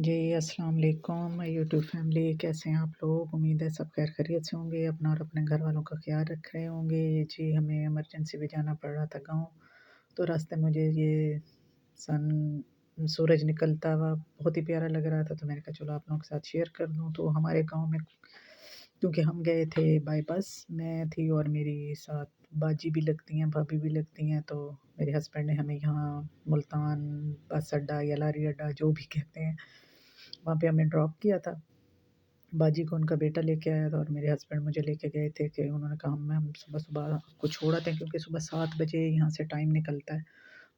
जी, अस्सलाम वालेकुम YouTube family, कैसे हैं आप लोग? उम्मीद है सब खैर खैरियत से होंगे, अपना और अपने घर वालों का ख्याल रख रहे होंगे। जी, हमें इमरजेंसी भी जाना पड़ रहा था गाँव, तो रास्ते में मुझे ये सूरज निकलता हुआ बहुत ही प्यारा लग रहा था, तो मैंने कहा चलो आप लोगों के साथ शेयर कर दूँ। तो हमारे गाँव में क्योंकि हम गए थे बाय बस, मैं थी और मेरी साथ बाजी भी लगती हैं, भाभी भी लगती हैं, तो मेरे हस्बैंड ने हमें यहाँ मुल्तान बस अड्डा या लारी अड्डा जो भी कहते हैं, वहाँ पे हमें ड्रॉप किया था। बाजी को उनका बेटा लेके आया था और मेरे हस्बैंड मुझे लेके गए थे कि उन्होंने कहा हम सुबह-सुबह आपको छोड़ आते हैं, क्योंकि सुबह 7 बजे यहाँ से टाइम निकलता है,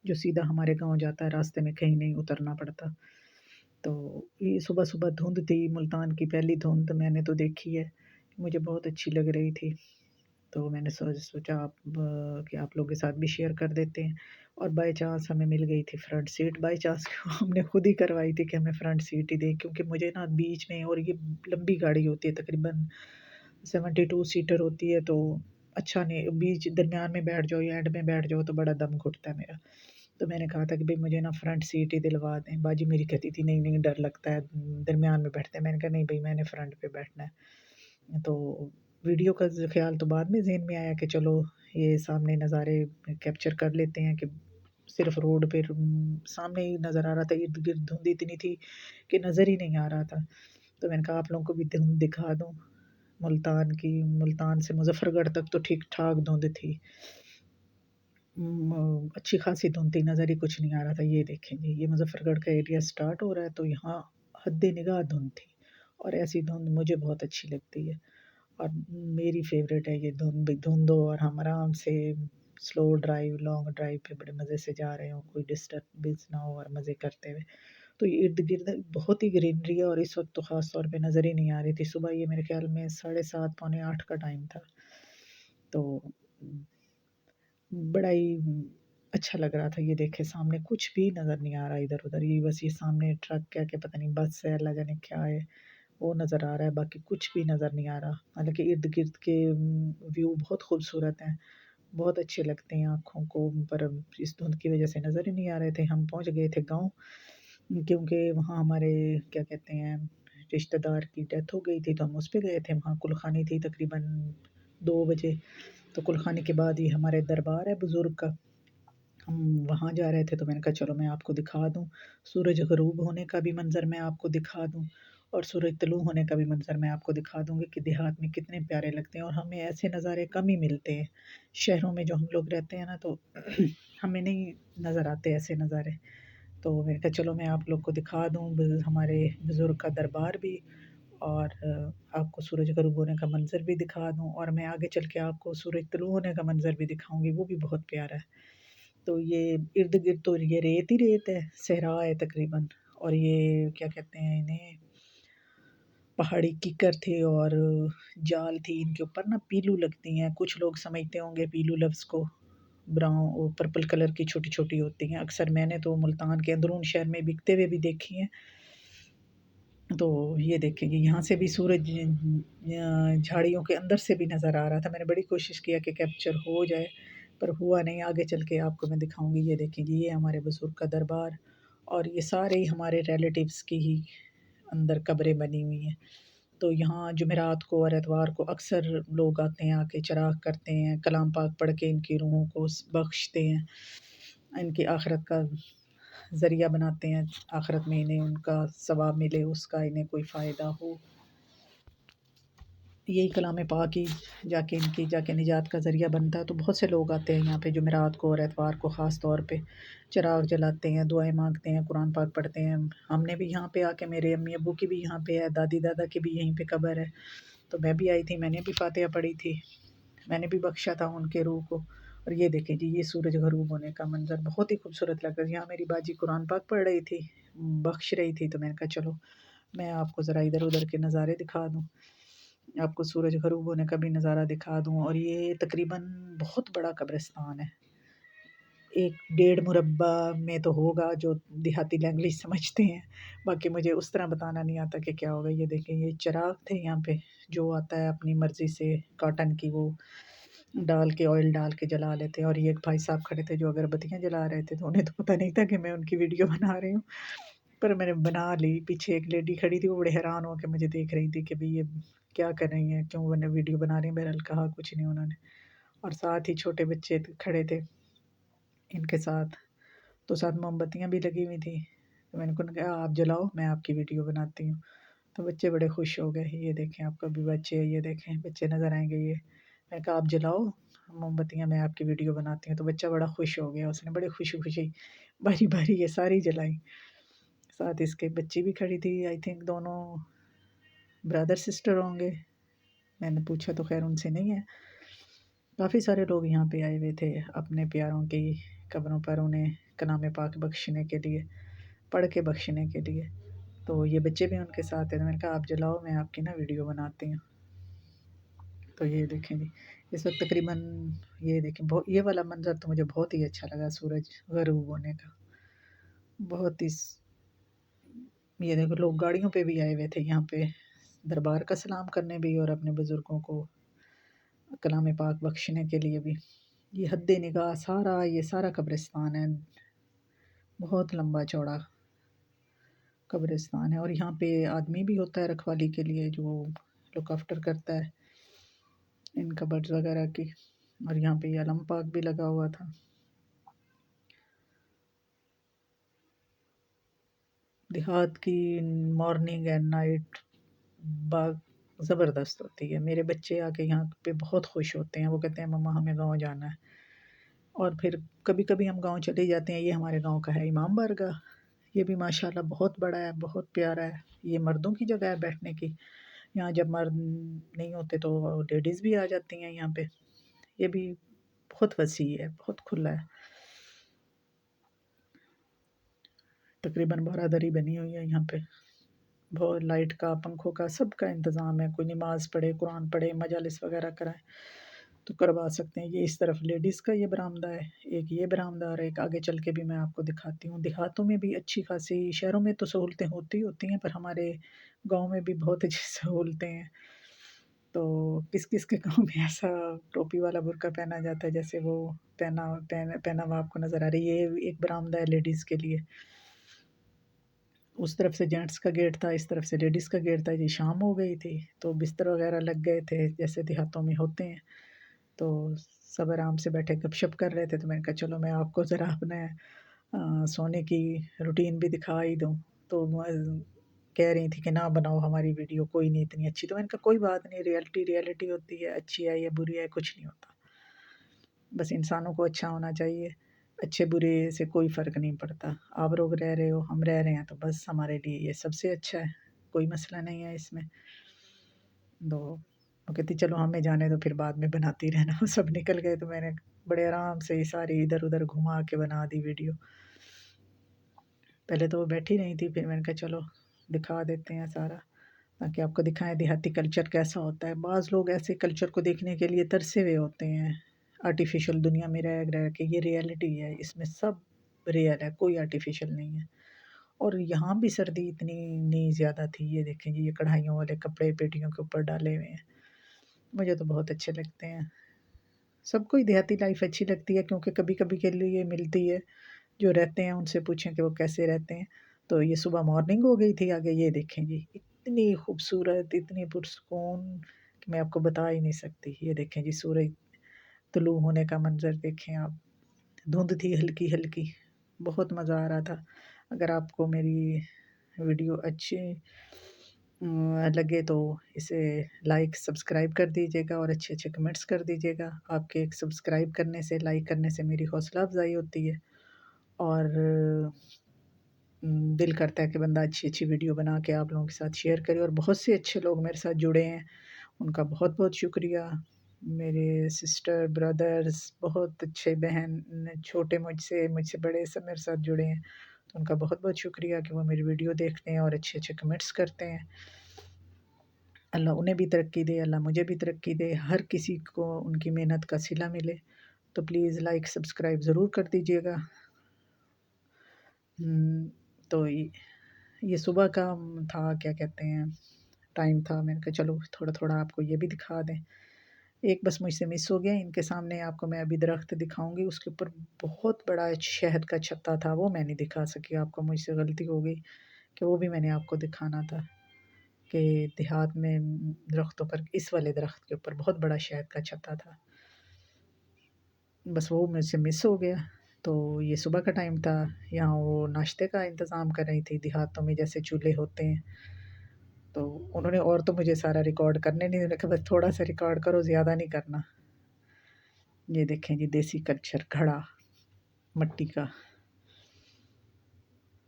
जो सीधा हमारे गाँव जाता है, रास्ते में कहीं नहीं उतरना पड़ता। तो ये सुबह-सुबह धुंध थी, मुल्तान की पहली धुंध मैंने तो देखी है, मुझे बहुत अच्छी लग रही थी। तो मैंने सोचा कि आप लोगों के साथ भी शेयर कर देते हैं। और बाय चांस हमें मिल गई थी फ्रंट सीट, बाय चांस क्यों हमने खुद ही करवाई थी कि हमें फ्रंट सीट ही दें, क्योंकि मुझे ना बीच में, और ये लंबी गाड़ी होती है तकरीबन 72 सीटर होती है, तो अच्छा नहीं, बीच दरमियान में बैठ जाओ या एंड में बैठ जाओ तो बड़ा दम घुटता है मेरा। तो मैंने कहा था कि भई मुझे ना फ्रंट सीट ही दिलवा दें। बाजी मेरी कहती थी नहीं, नहीं डर लगता है, दरमियान में बैठते हैं। मैंने कहा नहीं भई मैंने फ्रंट पे बैठना है। तो वीडियो का ख़्याल तो बाद में ज़हन में आया कि चलो ये सामने नज़ारे कैप्चर कर लेते हैं, कि सिर्फ़ रोड पे सामने ही नज़र आ रहा था, इर्द-गिर्द धुंध इतनी थी कि नज़र ही नहीं आ रहा था। तो मैंने कहा आप लोगों को भी धुंध दिखा दूँ मुल्तान की। मुल्तान से मुज़फ़्फ़रगढ़ तक तो ठीक-ठाक धुंध थी। अच्छी खासी धुंध थी, नज़र ही कुछ नहीं आ रहा था। ये देखें जी, ये मुज़फ़्फ़रगढ़ का एरिया स्टार्ट हो रहा है, तो यहाँ हद-ए-निगाह धुंध थी, और ऐसी धुंध मुझे बहुत अच्छी लगती है। और मेरी फ़ेवरेट है ये धुंध धुंध हो, और हम आराम से स्लो ड्राइव, लॉन्ग ड्राइव पे बड़े मज़े से जा रहे हों, कोई डिस्टर्बेंस ना हो और मज़े करते हुए। तो ये इर्द-गिर्द बहुत ही ग्रीनरी है, और इस वक़्त तो ख़ास तौर पे नज़र ही नहीं आ रही थी। सुबह ये मेरे ख़्याल में 7:30 पौने 8 का टाइम था। तो बड़ा ही अच्छा लग रहा था। ये देखे सामने कुछ भी नज़र नहीं आ रहा इधर-उधर, ये बस ये सामने ट्रक है कि पता नहीं बस है, अल्लाह जाने क्या है, वो नज़र आ रहा है, बाकी कुछ भी नज़र नहीं आ रहा। हालाँकि इर्द-गिर्द के व्यू बहुत खूबसूरत हैं, बहुत अच्छे लगते हैं आँखों को, पर इस धुंध की वज़ह से नज़र ही नहीं आ रहे थे। हम पहुँच गए थे गाँव, क्योंकि वहाँ हमारे क्या कहते हैं रिश्तेदार की डेथ हो गई थी, तो हम उस पे गए थे। वहाँ कुलखानी थी तकरीबन 2 बजे, तो कुलखानी के बाद ही हमारे दरबार है बुज़ुर्ग का, हम वहाँ जा रहे थे। तो मैंने कहा चलो मैं आपको दिखा दूँ, सूरज ग़रूब होने का भी मंज़र मैं आपको दिखा दूँ, और सूरज तुलू होने का भी मंज़र मैं आपको दिखा दूँगी कि देहात में कितने प्यारे लगते हैं, और हमें ऐसे नज़ारे कम ही मिलते हैं। शहरों में जो हम लोग रहते हैं ना, तो हमें नहीं नज़र आते ऐसे नज़ारे। तो मैंने कहा चलो मैं आप लोग को दिखा दूँ हमारे बुज़ुर्ग का दरबार भी, और आपको सूरज ग़रूब होने का मंज़र भी दिखा दूँ, और मैं आगे चल के आपको सूरज तुलू होने का मंज़र भी दिखाऊँगी, वो भी बहुत प्यारा है। तो ये इर्द-गिर्द तो ये रेत ही रेत है, सहरा है तकरीबन, और ये क्या कहते हैं इन्हें, पहाड़ी कीकर थे, और जाल थी इनके ऊपर ना, पीलू लगती हैं, कुछ लोग समझते होंगे पीलू लफ्ज़ को, ब्राउन वो पर्पल कलर की छोटी-छोटी होती हैं। अक्सर मैंने तो मुल्तान के अंदरून शहर में बिकते हुए भी देखी हैं। तो ये देखें कि यहाँ से भी सूरज झाड़ियों के अंदर से भी नज़र आ रहा था। मैंने बड़ी कोशिश किया कि कैप्चर हो जाए, पर हुआ नहीं। आगे चल के आपको मैं दिखाऊँगी। ये देखें जी, ये हमारे बुज़ुर्ग का दरबार, और ये सारे ही हमारे रिलेटिव्स की ही अंदर कब्रें बनी हुई हैं। तो यहाँ जुमेरात को और एतवार को अक्सर लोग आते हैं, आके चराग करते हैं, कलाम पाक पढ़ के इनकी रूहों को बख्शते हैं, इनकी आखिरत का ज़रिया बनाते हैं, आखिरत में इन्हें उनका सवाब मिले, उसका इन्हें कोई फ़ायदा हो। यही कलाम पाक ही जाके निजात का ज़रिया बनता है। तो बहुत से लोग आते हैं यहाँ पे जुमेरात को और एतवार को, ख़ास तौर पे चिराग जलाते हैं, दुआएँ माँगते हैं, कुरान पाक पढ़ते हैं। हमने भी यहाँ पे आके, मेरे अम्मी-अब्बू की भी यहाँ पे है, दादी-दादा की भी यहीं पे कब्र है, तो मैं भी आई थी, मैंने भी फ़ातिहा पढ़ी थी, मैंने भी बख्शा था उनके रूह को। और ये देखें जी, ये सूरज ग़रूब होने का मंज़र बहुत ही खूबसूरत लग रहा है। यहाँ मेरी बाजी कुरान पाक पढ़ रही थी, बख्श रही थी, तो मैंने कहा चलो मैं आपको ज़रा इधर-उधर के नज़ारे दिखा दूँ, आपको सूरज ग़रूब होने का भी नज़ारा दिखा दूँ। और ये तकरीबन बहुत बड़ा कब्रिस्तान है, 1 डेढ़ मुरब्बा में तो होगा, जो देहाती लैंग्वेज समझते हैं, बाकी मुझे उस तरह बताना नहीं आता कि क्या होगा। ये देखें, ये चिराग थे यहाँ पे, जो आता है अपनी मर्ज़ी से कॉटन की वो डाल के, ऑयल डाल के जला लेते हैं। और ये एक भाई साहब खड़े थे जो अगरबत्तियाँ जला रहे थे, तो उन्हें तो पता नहीं था कि मैं उनकी वीडियो बना रही हूँ, پر میں نے بنا لی. پیچھے ایک لیڈی کھڑی تھی, وہ بڑے حیران ہو کے مجھے دیکھ رہی تھی کہ بھئی یہ کیا کر رہی ہیں, کیوں ویڈیو بنا رہی ہیں. بہرحال کہا کچھ نہیں انہوں نے, اور ساتھ ہی چھوٹے بچے کھڑے تھے ان کے ساتھ, تو ساتھ موم بتیاں بھی لگی ہوئی تھیں. تو میں نے ان کو کہا آپ جلاؤ, میں آپ کی ویڈیو بناتی ہوں. تو بچے بڑے خوش ہو گئے, یہ دیکھیں آپ کا بھی بچے, یہ دیکھیں بچے نظر آئیں گے. یہ میں نے کہا آپ جلاؤ موم بتیاں, میں آپ کی ویڈیو بناتی ہوں. تو بچہ بڑا خوش ہو گیا, اس نے بڑی خوشی خوشی باری باری یہ ساری جلائی. ساتھ اس کے بچی بھی کھڑی تھی, آئی تھنک دونوں برادر سسٹر ہوں گے, میں نے پوچھا تو خیر ان سے نہیں ہے. کافی سارے لوگ یہاں پہ آئے ہوئے تھے اپنے پیاروں کی قبروں پر انہیں کلام پاک بخشنے کے لیے, پڑھ کے بخشنے کے لیے. تو یہ بچے بھی ان کے ساتھ ہیں. تو میں نے کہا آپ جلاؤ, میں آپ کی نا ویڈیو بناتی ہوں. تو یہ دیکھیں جی, اس وقت تقریباً یہ دیکھیں یہ والا منظر تو مجھے بہت ہی اچھا لگا, سورج غروب ہونے کا. بہت ہی یہ دیکھو لوگ گاڑیوں پہ بھی آئے ہوئے تھے یہاں پہ دربار کا سلام کرنے بھی, اور اپنے بزرگوں کو کلام پاک بخشنے کے لیے بھی. یہ حد نگاہ سارا, یہ سارا قبرستان ہے, بہت لمبا چوڑا قبرستان ہے. اور یہاں پہ آدمی بھی ہوتا ہے رکھوالی کے لیے, جو لک آفٹر کرتا ہے ان قبرز وغیرہ کی. اور یہاں پہ یہ علم پاک بھی لگا ہوا تھا. دیہات کی مارننگ اینڈ نائٹ باغ زبردست ہوتی ہے. میرے بچے آ کے یہاں پہ بہت خوش ہوتے ہیں, وہ کہتے ہیں مما ہمیں گاؤں جانا ہے. اور پھر کبھی کبھی ہم گاؤں چلے جاتے ہیں. یہ ہمارے گاؤں کا ہے امام بارگاہ, یہ بھی ماشاءاللہ بہت بڑا ہے, بہت پیارا ہے. یہ مردوں کی جگہ ہے بیٹھنے کی, یہاں جب مرد نہیں ہوتے تو لیڈیز بھی آ جاتی ہیں یہاں پہ. یہ بھی بہت وسیع ہے, بہت کھلا ہے. تقریباً برادری بنی ہوئی ہے یہاں پہ, بہت لائٹ کا, پنکھوں کا, سب کا انتظام ہے. کوئی نماز پڑھے, قرآن پڑھے, مجالس وغیرہ کرائے تو کروا سکتے ہیں. یہ اس طرف لیڈیز کا یہ برآمدہ ہے, ایک یہ برآمدہ, اور ایک آگے چل کے بھی میں آپ کو دکھاتی ہوں. دیہاتوں میں بھی اچھی خاصی, شہروں میں تو سہولتیں ہوتی ہیں, پر ہمارے گاؤں میں بھی بہت اچھی سہولتیں ہیں. تو کس کس کے گاؤں میں ایسا ٹوپی والا برقع پہنا جاتا ہے جیسے وہ پہنا ہوا آپ کو نظر آ رہی ہے. یہ ایک برآمدہ ہے لیڈیز کے لیے. اس طرف سے جینٹس کا گیٹ تھا, اس طرف سے لیڈیز کا گیٹ تھا. جی شام ہو گئی تھی تو بستر وغیرہ لگ گئے تھے جیسے دیہاتوں میں ہوتے ہیں, تو سب آرام سے بیٹھے گپ شپ کر رہے تھے. تو میں نے کہا چلو میں آپ کو ذرا اپنے سونے کی روٹین بھی دکھا ہی دوں. تو کہہ رہی تھی کہ نہ بناؤ ہماری ویڈیو, کوئی نہیں اتنی اچھی. تو میں نے کہا کوئی بات نہیں, ریئلٹی ہوتی ہے, اچھی ہے یا بری ہے کچھ نہیں ہوتا, بس انسانوں کو اچھا ہونا چاہیے. اچھے برے سے کوئی فرق نہیں پڑتا. آپ لوگ رہ رہے ہو, ہم رہ رہے ہیں, تو بس ہمارے لیے یہ سب سے اچھا ہے, کوئی مسئلہ نہیں ہے اس میں. تو وہ کہتی چلو ہمیں جانے دو, پھر بعد میں بناتی رہنا. وہ سب نکل گئے تو میں نے بڑے آرام سے یہ ساری ادھر ادھر گھما کے بنا دی ویڈیو. پہلے تو وہ بیٹھی نہیں تھی, پھر میں نے کہا چلو دکھا دیتے ہیں سارا, تاکہ آپ کو دکھائیں دیہاتی کلچر کیسا ہوتا ہے. بعض لوگ ایسے کلچر کو دیکھنے کے لیے ترسے ہوئے ہوتے ہیں, آرٹیفیشل دنیا میں رہ کے. یہ ریئلٹی ہے, اس میں سب ریئل ہے, کوئی آرٹیفیشل نہیں ہے. اور یہاں بھی سردی اتنی نہیں زیادہ تھی. یہ دیکھیں جی, یہ کڑھائیوں والے کپڑے پیٹیوں کے اوپر ڈالے ہوئے ہیں, مجھے تو بہت اچھے لگتے ہیں. سب کو ہی دیہاتی لائف اچھی لگتی ہے, کیونکہ کبھی کبھی کے لیے ملتی ہے. جو رہتے ہیں ان سے پوچھیں کہ وہ کیسے رہتے ہیں. تو یہ صبح مارننگ ہو گئی تھی. آگے یہ دیکھیں جی, اتنی خوبصورت, اتنی پرسکون کہ میں آپ کو بتا ہی نہیں سکتی. یہ دیکھیں جی, سورج طلوع ہونے کا منظر دیکھیں آپ. دھند تھی ہلکی ہلکی, بہت مزہ آ رہا تھا. اگر آپ کو میری ویڈیو اچھی لگے تو اسے لائک سبسکرائب کر دیجیے گا, اور اچھے اچھے کمنٹس کر دیجیے گا. آپ کے ایک سبسکرائب کرنے سے, لائک کرنے سے میری حوصلہ افزائی ہوتی ہے, اور دل کرتا ہے کہ بندہ اچھی اچھی ویڈیو بنا کے آپ لوگوں کے ساتھ شیئر کرے. اور بہت سے اچھے لوگ میرے ساتھ جڑے ہیں, ان کا بہت بہت شکریہ. میرے سسٹر برادرز, بہت اچھے بہن, چھوٹے مجھ سے بڑے, سب میرے ساتھ جڑے ہیں. تو ان کا بہت بہت شکریہ کہ وہ میری ویڈیو دیکھتے ہیں اور اچھے اچھے کمنٹس کرتے ہیں. اللہ انہیں بھی ترقی دے, اللہ مجھے بھی ترقی دے, ہر کسی کو ان کی محنت کا صلہ ملے. تو پلیز لائک سبسکرائب ضرور کر دیجیے گا. تو یہ صبح کا تھا, کیا کہتے ہیں, ٹائم تھا. میں نے کہا چلو تھوڑا تھوڑا آپ کو یہ بھی دکھا دیں. ایک بس مجھ سے مس ہو گیا. ان کے سامنے آپ کو میں ابھی درخت دکھاؤں گی, اس کے اوپر بہت بڑا شہد کا چھتا تھا, وہ میں نہیں دکھا سکی آپ کو, مجھ سے غلطی ہو گئی. کہ وہ بھی میں نے آپ کو دکھانا تھا کہ دیہات میں درختوں پر اس والے درخت کے اوپر بہت بڑا شہد کا چھتا تھا، بس وہ مجھ سے مس ہو گیا۔ تو یہ صبح کا ٹائم تھا، یہاں وہ ناشتے کا انتظام کر رہی تھی، دیہاتوں میں جیسے چولہے ہوتے ہیں، تو انہوں نے اور تو مجھے سارا ریکارڈ کرنے نہیں رکھا، بس تھوڑا سا ریکارڈ کرو، زیادہ نہیں کرنا۔ یہ دیکھیں جی دیسی کلچر گھڑا مٹی کا،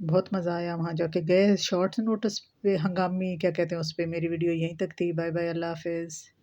بہت مزہ آیا وہاں جا کے۔ گئے شارٹس نوٹس پہ ہنگامی کیا کہتے ہیں اس پہ، میری ویڈیو یہیں تک تھی، بائے بائے، اللہ حافظ۔